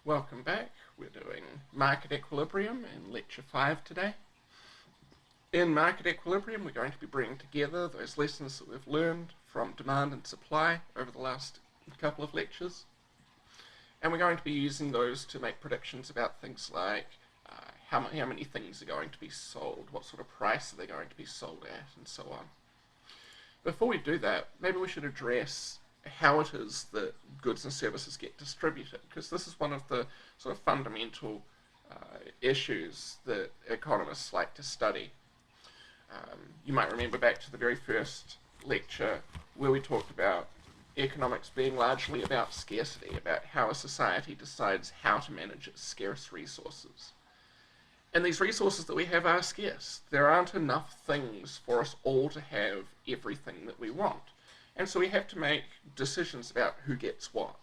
Welcome back. We're doing Market Equilibrium in Lecture 5 today. In Market Equilibrium, we're going to be bringing together those lessons that we've learned from demand and supply over the last couple of lectures. And we're going to be using those to make predictions about things like how many things are going to be sold, what sort of price are they going to be sold at, and so on. Before we do that, maybe we should address how it is that goods and services get distributed, because this is one of the sort of fundamental issues that economists like to study. You might remember back to the very first lecture where we talked about economics being largely about scarcity, about how a society decides how to manage its scarce resources. And these resources that we have are scarce. There aren't enough things for us all to have everything that we want. And so we have to make decisions about who gets what.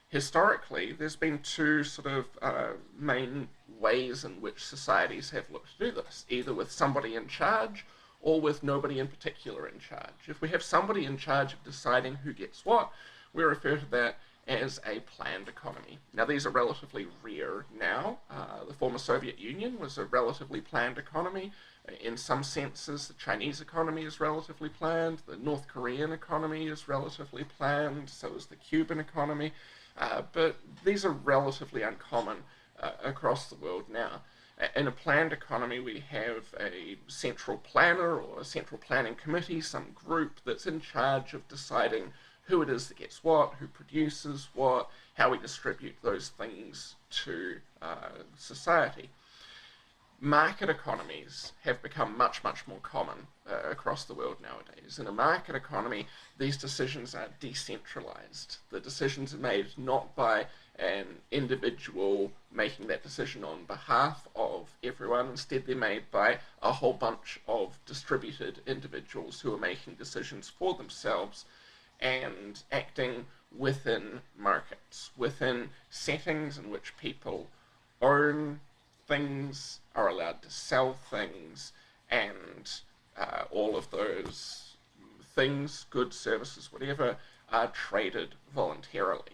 Historically, there's been two sort of main ways in which societies have looked to do this, either with somebody in charge or with nobody in particular in charge. If we have somebody in charge of deciding who gets what, we refer to that as a planned economy. Now, these are relatively rare now. The former Soviet Union was a relatively planned economy. In some senses, the Chinese economy is relatively planned, the North Korean economy is relatively planned, so is the Cuban economy, but these are relatively uncommon across the world now. In a planned economy, we have a central planner or a central planning committee, some group that's in charge of deciding who it is that gets what, who produces what, how we distribute those things to society. Market economies have become much, much more common across the world nowadays. In a market economy, these decisions are decentralized. The decisions are made not by an individual making that decision on behalf of everyone. Instead, they're made by a whole bunch of distributed individuals who are making decisions for themselves and acting within markets, within settings in which people own things, are allowed to sell things, and all of those things, goods, services, whatever, are traded voluntarily.